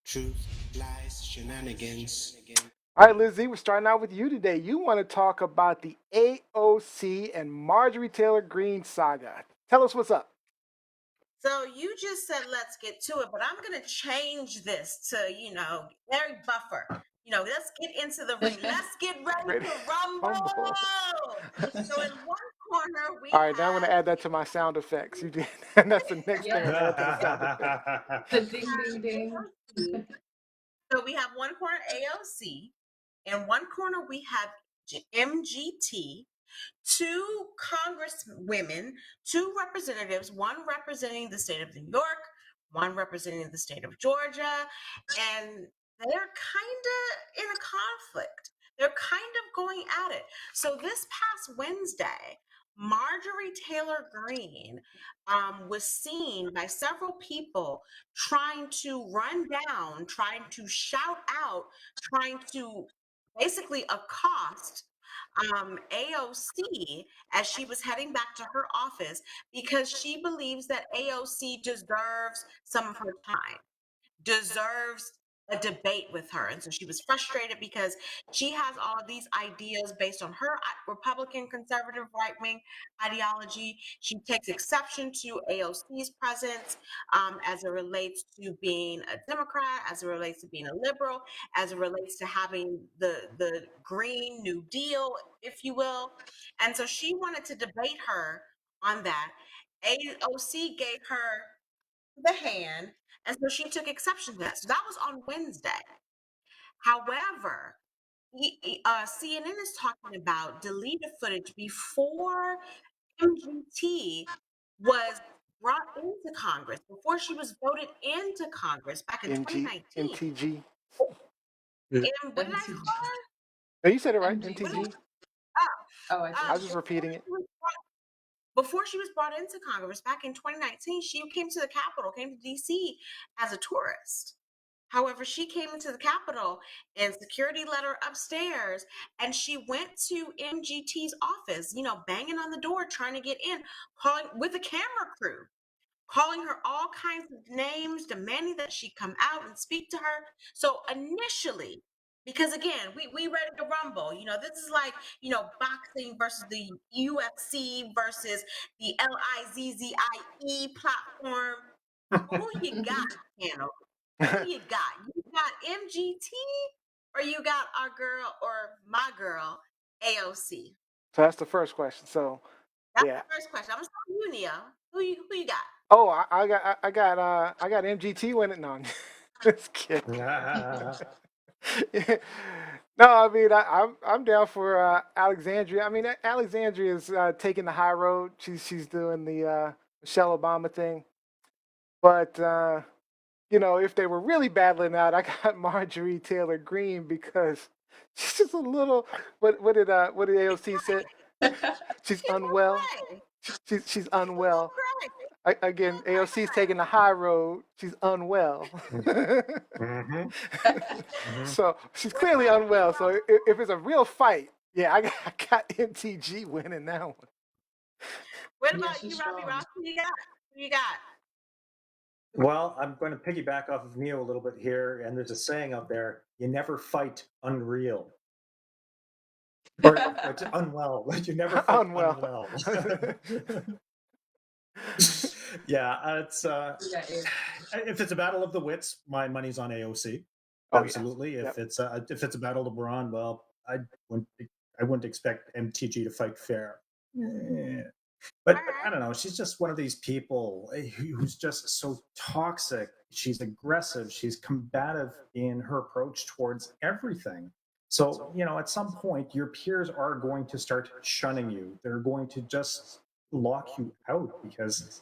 Truth, lies, shenanigans. All right, Lizzie, we're starting out with you today. You want to talk about the AOC and Marjorie Taylor Greene saga. Tell us what's up. So you just said let's get to it, but I'm going to change this to, Larry Buffer. Let's get into the ring. Let's get ready to rumble. So in one corner we All right, now I'm going to have add that to my sound effects. You did, and that's the next thing I'm going to add to the sound effects. The ding, ding, ding. AOC. So we have one corner AOC, in one corner we have MGT, two congresswomen, two representatives, one representing the state of New York, one representing the state of Georgia, and they're kind of in a conflict. They're kind of going at it. So this past Wednesday, Marjorie Taylor Greene was seen by several people trying to run down, trying to shout out, trying to basically accost AOC as she was heading back to her office because she believes that AOC deserves some of her time, deserves a debate with her. And so she was frustrated because she has all of these ideas based on her Republican conservative right wing ideology. She takes exception to AOC's presence as it relates to being a Democrat, as it relates to being a liberal, as it relates to having the Green New Deal, if you will. And so she wanted to debate her on that. AOC gave her the hand, and so she took exception to that. So that was on Wednesday. However, CNN is talking about deleted footage before MGT was brought into Congress, before she was voted into Congress back in 2019. MTG. And what did I call her? Oh, you said it right, MTG. MTG. I was just repeating it. Before she was brought into Congress back in 2019, she came to the Capitol, came to DC as a tourist. However, she came into the Capitol and security let her upstairs, and she went to MGT's office, banging on the door, trying to get in, calling with a camera crew, calling her all kinds of names, demanding that she come out and speak to her. So initially, because again, we ready to rumble. This is like, boxing versus the UFC versus the LIZZIE platform. Who you got, panel? Who you got? You got MGT or you got our girl or my girl, AOC? So that's the first question. So, That's yeah. the first question. I'm gonna start with you, Neo. Who you got? Oh, I got MGT winning. No, I'm just kidding. No, I mean I'm down for Alexandria. I mean Alexandria is taking the high road. She's doing the Michelle Obama thing, but if they were really battling out, I got Marjorie Taylor Greene because she's just a little. What did AOC say? She's unwell. She's unwell. Again, AOC's taking the high road. She's unwell. So she's clearly unwell. So if it's a real fight, yeah, I got MTG winning that one. What about you, Robbie Ross? Who you got? Well, I'm going to piggyback off of Neo a little bit here, and there's a saying out there: "You never fight unreal." Or unwell. You never fight unwell. Yeah, it's if it's a battle of the wits, my money's on AOC. Absolutely. Yeah. If it's a battle of Braun, well, I wouldn't expect MTG to fight fair. But I don't know. She's just one of these people who's just so toxic. She's aggressive. She's combative in her approach towards everything. So, at some point, your peers are going to start shunning you. They're going to just lock you out because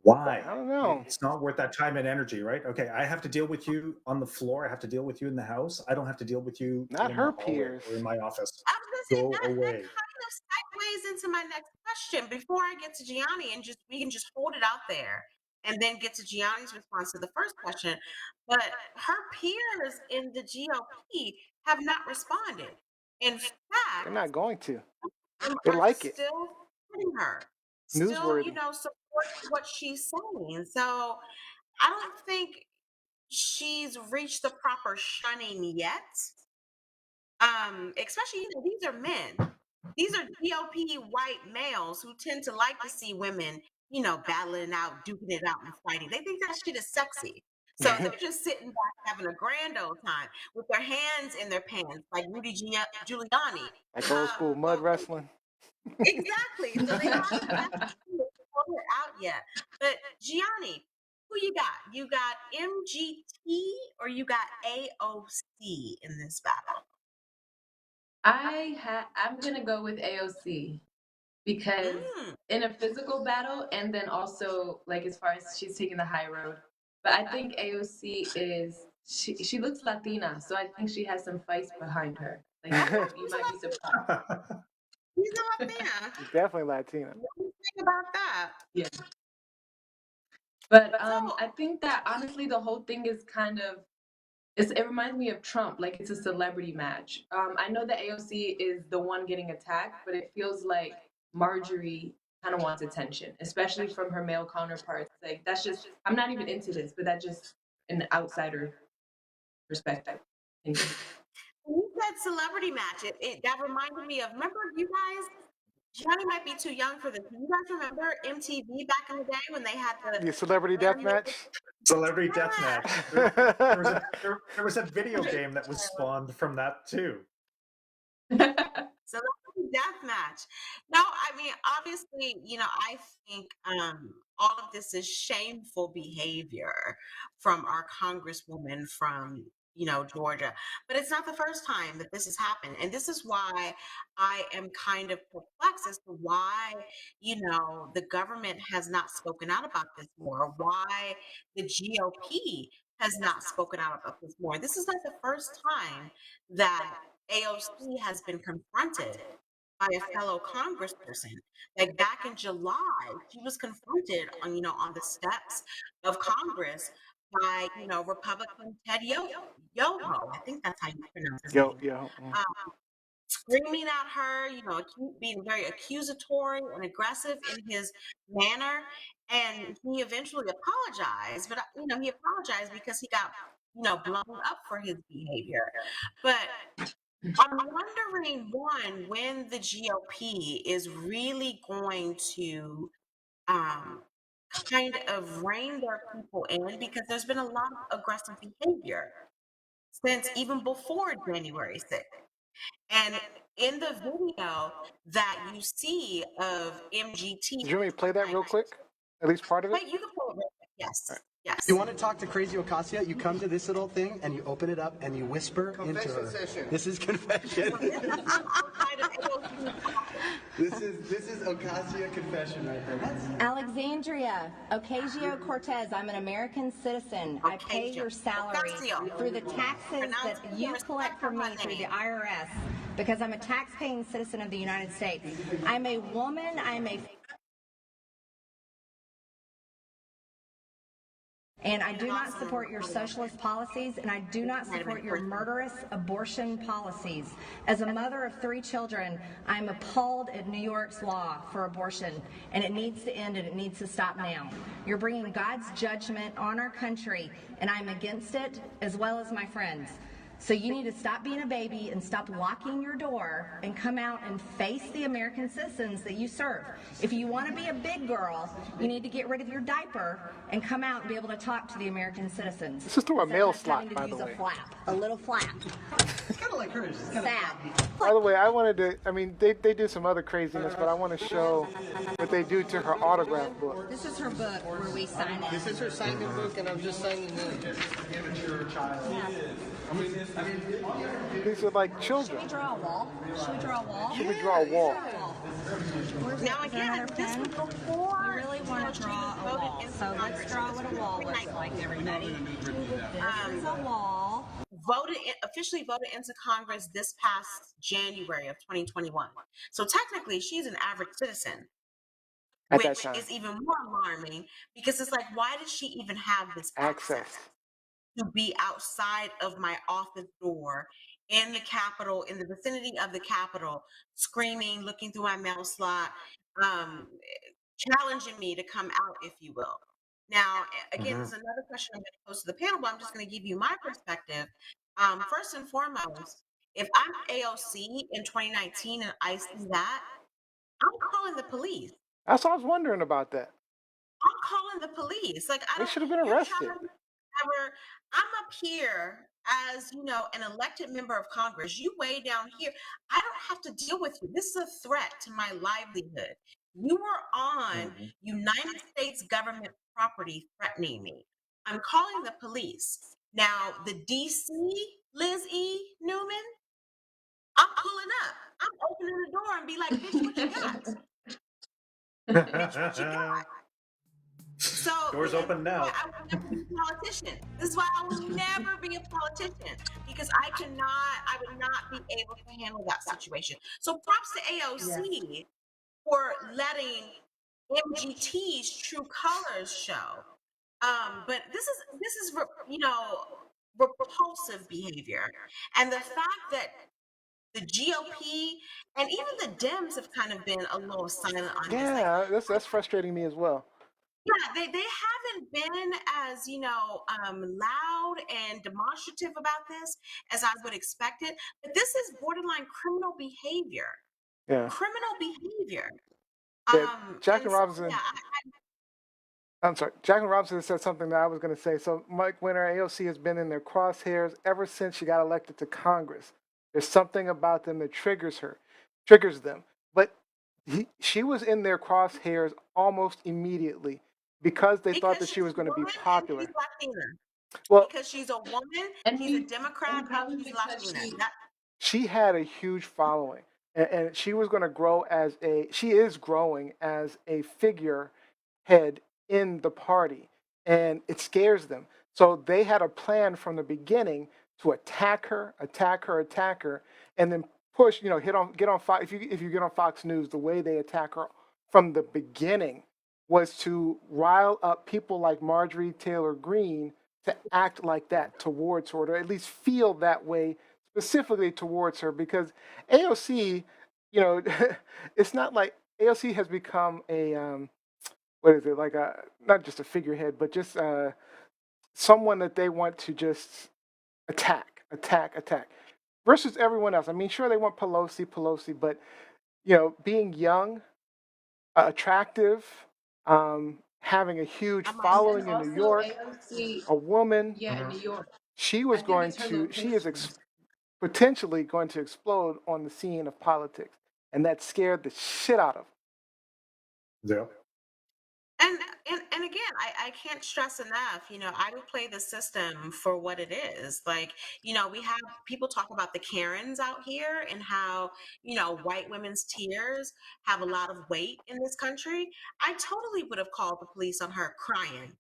why? I don't know. It's not worth that time and energy, right? Okay, I have to deal with you on the floor. I have to deal with you in the house. I don't have to deal with you Not in her the hallway peers or in my office. I was gonna say Go away. that kind of segues into my next question. Before I get to Gianni, and we can just hold it out there, and then get to Gianni's response to the first question. But her peers in the GOP have not responded. In fact, they're not going to. They They like it. Still supporting her. Newsworthy. Still, support what she's saying. So I don't think she's reached the proper shunning yet. Especially, these are men. These are GOP white males who tend to like to see women, battling out, duking it out, and fighting. They think that shit is sexy. So they're just sitting back having a grand old time with their hands in their pants, like Rudy Giuliani. Like old school mud wrestling. Exactly. So they haven't pulled it out yet. But Gianni, who you got? You got MGT or you got AOC in this battle? I'm gonna go with AOC because Mm. in a physical battle, and then also like as far as she's taking the high road. But I think AOC she looks Latina, so I think she has some fight behind her. Like you might be surprised. He's a Latina. She's definitely Latina. What do you think about that? Yeah. But So- I think that honestly the whole thing is kind of it reminds me of Trump, like it's a celebrity match. I know that AOC is the one getting attacked, but it feels like Marjorie kind of wants attention, especially from her male counterparts. Like that's just I'm not even into this, but that's just an outsider perspective. You said celebrity match. That reminded me of, remember you guys, Johnny might be too young for this. Do you guys remember MTV back in the day when they had The celebrity death match. Celebrity Deathmatch. There was a video game that was spawned from that too. Celebrity death match. No, I mean, obviously, I think all of this is shameful behavior from our congresswoman from, Georgia. But it's not the first time that this has happened. And this is why I am kind of perplexed as to why, the government has not spoken out about this more, why the GOP has not spoken out about this more. This is not the first time that AOC has been confronted by a fellow congressperson. Like back in July, she was confronted on the steps of Congress by, Republican Ted Yoho. I think that's how you pronounce his name. Screaming at her, being very accusatory and aggressive in his manner. And he eventually apologized, but he apologized because he got, blown up for his behavior. But I'm wondering, one, when the GOP is really going to kind of rein their people in, because there's been a lot of aggressive behavior since even before January 6th. And in the video that you see of MGT, Do you want me to play that real quick? At least part of it? Wait, you can play it real quick. Yes. Yes. You want to talk to Crazy Ocasio? You come to this little thing and you open it up and you whisper into her. Session. This is confession. This is Ocasio confession right there. Alexandria, Ocasio Cortez, I'm an American citizen. I pay your salary Ocasio. through the taxes that you collect from me through the IRS because I'm a tax-paying citizen of the United States. I'm a woman, and I do not support your socialist policies, and I do not support your murderous abortion policies. As a mother of 3 children, I'm appalled at New York's law for abortion, and it needs to end, and it needs to stop now. You're bringing God's judgment on our country, and I'm against it, as well as my friends. So you need to stop being a baby and stop locking your door and come out and face the American citizens that you serve. If you want to be a big girl, you need to get rid of your diaper and come out and be able to talk to the American citizens. This is through a mail slot, Having to by use the way. a flap, a little flap. It's kind of like hers. It's kind Sad. By the way, I wanted to, I mean, they do some other craziness, but I want to show what they do to her autograph book. This is her book where we sign it. This is her signing book, and I'm just signing in. Immature child. These are like Should children. we draw a wall? Should we draw a wall? Should we draw a wall? Now Is there again, another this pen? was before You really want to draw a wall. So let's draw what a wall looks like, everybody. This is a wall. Officially voted into Congress this past January of 2021. So technically, she's an average citizen, At that which time. is even more alarming because it's like, why does she even have this access to be outside of my office door in the Capitol, in the vicinity of the Capitol, screaming, looking through my mail slot, challenging me to come out, if you will? Now, again, this is another question I'm going to pose to the panel, but I'm just going to give you my perspective. First and foremost, if I'm AOC in 2019 and I see that, I'm calling the police. That's what I was wondering about that. I'm calling the police. Like, They should have been you're arrested. trying to I'm up here as, an elected member of Congress. You way down here. I don't have to deal with you. This is a threat to my livelihood. You were on United States government property threatening me. I'm calling the police. Now, the DC Liz E. Newman, I'm pulling up. I'm opening the door and be like, bitch, what you got? Bitch, what you got? So Doors open now. I will never be a politician. This is why I will never be a politician, because I would not be able to handle that situation. So props to AOC for letting MGT's true colors show. But this is repulsive behavior, and the fact that the GOP and even the Dems have kind of been a little silent on this. Like, Yeah, that's frustrating me as well. yeah, they haven't been as, loud and demonstrative about this as I would expect it. But this is borderline criminal behavior. Yeah. Criminal behavior. Yeah, Jackie And so, Robinson. yeah, I'm sorry. Jacqueline Robinson said something that I was going to say. So Mike Winter, AOC has been in their crosshairs ever since she got elected to Congress. There's something about them that triggers them. But she was in their crosshairs almost immediately because they thought that she was going to be popular. She's Latina. Well, because she's a woman, And she's a Democrat, and she's Latina. She had a huge following, and she was going to grow she is growing as a figurehead in the party, and it scares them. So they had a plan from the beginning to attack her, and then push. Get on Fox. If you get on Fox News, the way they attack her from the beginning was to rile up people like Marjorie Taylor Greene to act like that towards her, or at least feel that way specifically towards her, because AOC, it's not like AOC has become a what is it, like a not just a figurehead, but just someone that they want to just attack versus everyone else. I mean, sure they want Pelosi, but being young, attractive, having a huge following in New York, AOC, a woman. in New York. She was going to. She is potentially going to explode on the scene of politics, and that scared the shit out of them. Yeah. And again, I can't stress enough, I would play the system for what it is. Like, we have people talk about the Karens out here and how, white women's tears have a lot of weight in this country. I totally would have called the police on her crying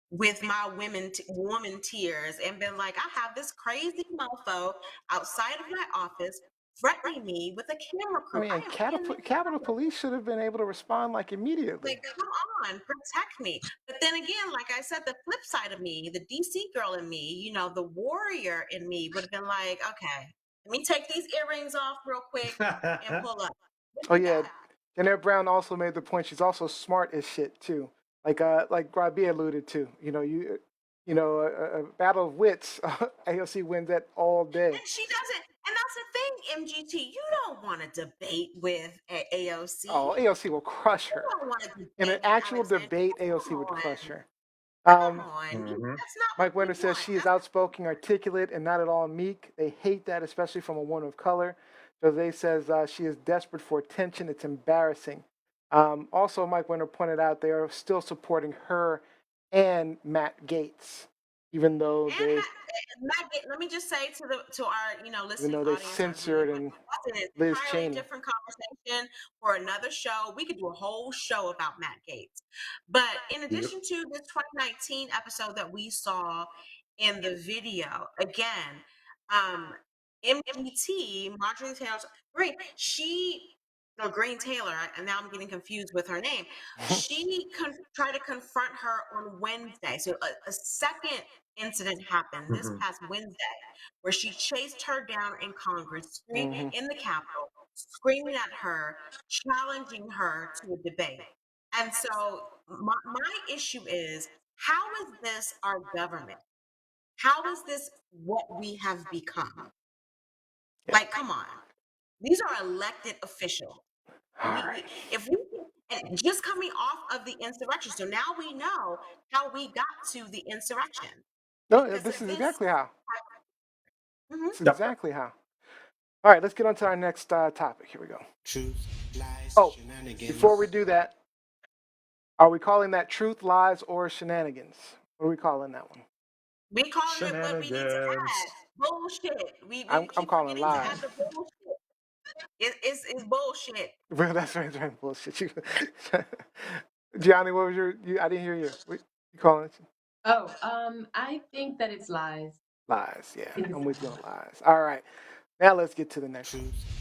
with my woman tears and been like, I have this crazy mofo outside of my office threatening me with a camera I crew. mean, I am in the Capitol Police should have been able to respond like immediately. like, come on, protect me. But then again, like I said, the flip side of me, the DC girl in me, the warrior in me would have been like, okay, let me take these earrings off real quick and pull up. Oh yeah, Janelle Brown also made the point. She's also smart as shit too. Like Robbie alluded to. A battle of wits. AOC wins that all day. And she doesn't. And that's the thing, MGT. You don't want to debate with AOC. Oh, AOC will crush her. You don't want to debate In an with actual Alexandria. debate, Come AOC would on. crush her. Come on. That's not Mike what Winter we says want. she is outspoken, articulate, and not at all meek. They hate that, especially from a woman of color. Jose says she is desperate for attention. It's embarrassing. Also, Mike Winter pointed out they are still supporting her and Matt Gaetz, even though And they let me just say to our listening even though they audience, censored and that's an Liz entirely Cheney. different conversation for another show. We could do a whole show about Matt Gaetz. But in addition to this 2019 episode that we saw in the video, again, MGT, Marjorie Taylor Greene, Greene Taylor, and now I'm getting confused with her name. She tried to confront her on Wednesday. So a second incident happened this past Wednesday where she chased her down in Congress, in the Capitol, screaming at her, challenging her to a debate. And so my issue is, how is this our government? How is this what we have become? Yeah. Like, come on. These are elected officials. All We, right. we if we and just coming off of the insurrection. So now we know how we got to the insurrection. No, Because this of is this. exactly how. Mhm. This is exactly how. All right, let's get on to our next topic. Here we go. Truth, lies, Oh, shenanigans. before we do that, are we calling that truth, lies, or shenanigans? What are we calling that one? We calling it what we need to add. Bullshit. We I'm keep calling forgetting to lies. add the bullshit. It's bullshit. Well, that's right, bullshit. Gianni, what was I didn't hear you. What you calling it? Oh, I think that it's lies. Lies. Yeah, I think I'm it's with you lies. on lies. All right, now let's get to the next one. Truth,